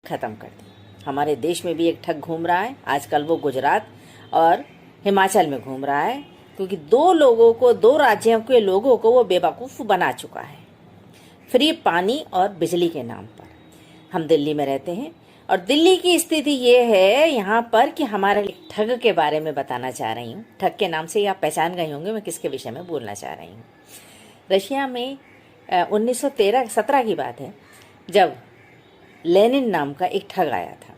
खत्म कर दी। हमारे देश में भी एक ठग घूम रहा है आजकल, वो गुजरात और हिमाचल में घूम रहा है, क्योंकि दो राज्यों के लोगों को वो बेवकूफ़ बना चुका है फ्री पानी और बिजली के नाम पर। हम दिल्ली में रहते हैं और दिल्ली की स्थिति ये है यहाँ पर कि हमारे ठग के बारे में बताना चाह रही हूँ। ठग के नाम से ही आप पहचान गए होंगे मैं किसके विषय में बोलना चाह रही हूँ। रशिया में 1917 की बात है, जब लेनिन नाम का एक ठग आया था।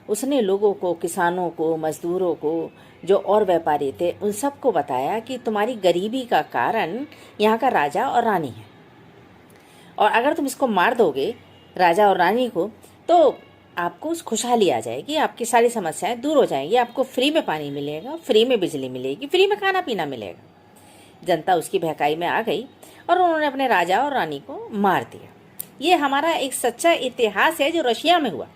उसने लोगों को, किसानों को, मजदूरों को, जो और व्यापारी थे, उन सबको बताया कि तुम्हारी गरीबी का कारण यहाँ का राजा और रानी है, और अगर तुम इसको मार दोगे राजा और रानी को, तो आपको उस खुशहाली आ जाएगी, आपकी सारी समस्याएं दूर हो जाएंगी, आपको फ्री में पानी मिलेगा, फ्री में बिजली मिलेगी, फ्री में खाना पीना मिलेगा। जनता उसकी बहकाई में आ गई और उन्होंने अपने राजा और रानी को मार दिया। ये हमारा एक सच्चा इतिहास है जो रशिया में हुआ।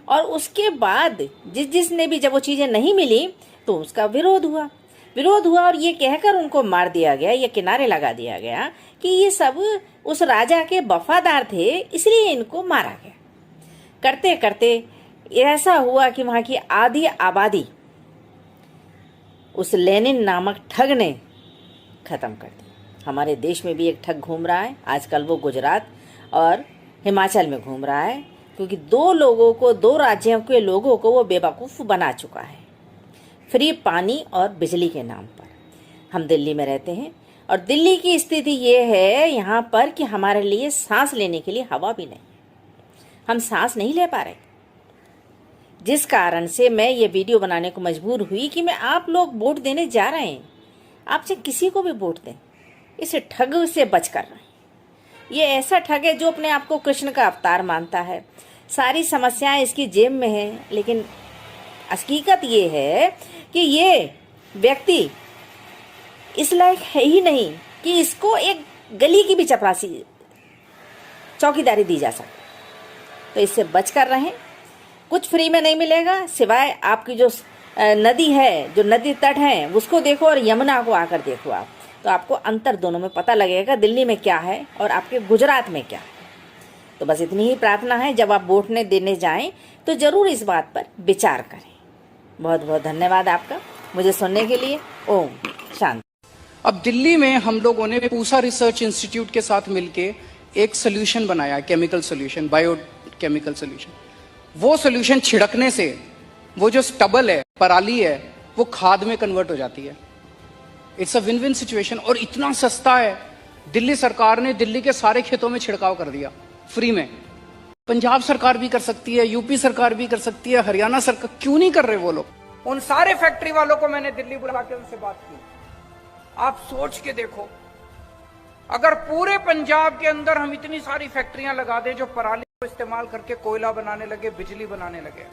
और उसके बाद जिसने भी जब वो चीज़ें नहीं मिली तो उसका विरोध हुआ और ये कहकर उनको मार दिया गया, ये किनारे लगा दिया गया कि ये सब उस राजा के वफादार थे, इसलिए इनको मारा गया। करते करते ऐसा हुआ कि वहाँ की आधी आबादी उस लेनिन नामक ठग ने खत्म कर दी। हमारे देश में भी एक ठग घूम रहा है आजकल, वो गुजरात और हिमाचल में घूम रहा है, क्योंकि दो राज्यों के लोगों को वो बेवकूफ़ बना चुका है फ्री पानी और बिजली के नाम पर। हम दिल्ली में रहते हैं और दिल्ली की स्थिति ये है यहाँ पर कि हमारे लिए सांस लेने के लिए हवा भी नहीं, हम सांस नहीं ले पा रहे, जिस कारण से मैं ये वीडियो बनाने को मजबूर हुई कि मैं आप लोग वोट देने जा रहे हैं, आपसे किसी को भी वोट दें, इस ठग से बचकर रहें। ये ऐसा ठग है जो अपने आप को कृष्ण का अवतार मानता है, सारी समस्याएं इसकी जेब में है, लेकिन हकीकत ये है कि ये व्यक्ति इस लायक है ही नहीं कि इसको एक गली की भी चपरासी चौकीदारी दी जा सके। तो इससे बचकर रहें। कुछ फ्री में नहीं मिलेगा, सिवाय आपकी जो नदी है, जो नदी तट है, उसको देखो और यमुना को आकर देखो आप, तो आपको अंतर दोनों में पता लगेगा, दिल्ली में क्या है और आपके गुजरात में क्या है। तो बस इतनी ही प्रार्थना है, जब आप वोट देने जाएं तो जरूर इस बात पर विचार करें। बहुत बहुत धन्यवाद आपका मुझे सुनने के लिए। ओम शांति। अब दिल्ली में हम लोगों ने पूसा रिसर्च इंस्टीट्यूट के साथ मिलके एक सोल्यूशन बनाया, केमिकल सोल्यूशन, बायोकेमिकल सोल्यूशन। वो सोल्यूशन छिड़कने से वो जो स्टबल है, पराली है, वो खाद में कन्वर्ट हो जाती है। It's a win win situation और इतना सस्ता है। दिल्ली सरकार ने दिल्ली के सारे खेतों में छिड़काव कर दिया फ्री में। पंजाब सरकार भी कर सकती है, यूपी सरकार भी कर सकती है, हरियाणा सरकार क्यों नहीं कर रहे वो लोग? उन सारे फैक्ट्री वालों को मैंने दिल्ली बुला के उनसे बात की। आप सोच के देखो, अगर पूरे पंजाब के अंदर हम इतनी सारी फैक्ट्रियां लगा दें जो पराली को इस्तेमाल करके कोयला बनाने लगे, बिजली बनाने लगे,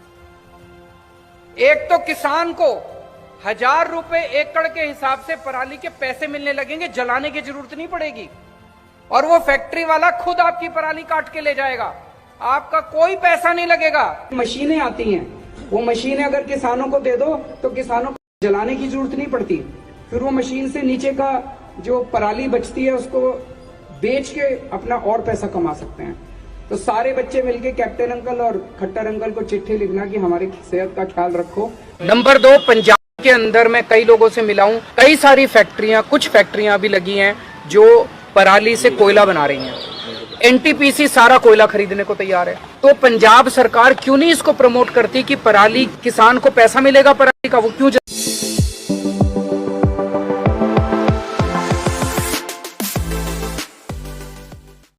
एक तो किसान को 1000 रुपए एकड़ के हिसाब से पराली के पैसे मिलने लगेंगे, जलाने की जरूरत नहीं पड़ेगी, और वो फैक्ट्री वाला खुद आपकी पराली काट के ले जाएगा, आपका कोई पैसा नहीं लगेगा। मशीनें आती हैं, वो मशीनें अगर किसानों को दे दो तो किसानों को जलाने की जरूरत नहीं पड़ती, फिर वो मशीन से नीचे का जो पराली बचती है उसको बेच के अपना और पैसा कमा सकते हैं। तो सारे बच्चे मिलके कैप्टन अंकल और खट्टर अंकल को चिट्ठी लिखना कि हमारी सेहत का ख्याल रखो। नंबर 2, पंजाब के अंदर मैं कई लोगों से मिला हूँ, कई सारी फैक्ट्रियां, कुछ फैक्ट्रियां अभी लगी हैं जो पराली से कोयला बना रही हैं। एनटीपीसी सारा कोयला खरीदने को तैयार है। तो पंजाब सरकार क्यों नहीं इसको प्रमोट करती कि पराली, किसान को पैसा मिलेगा पराली का, वो क्यों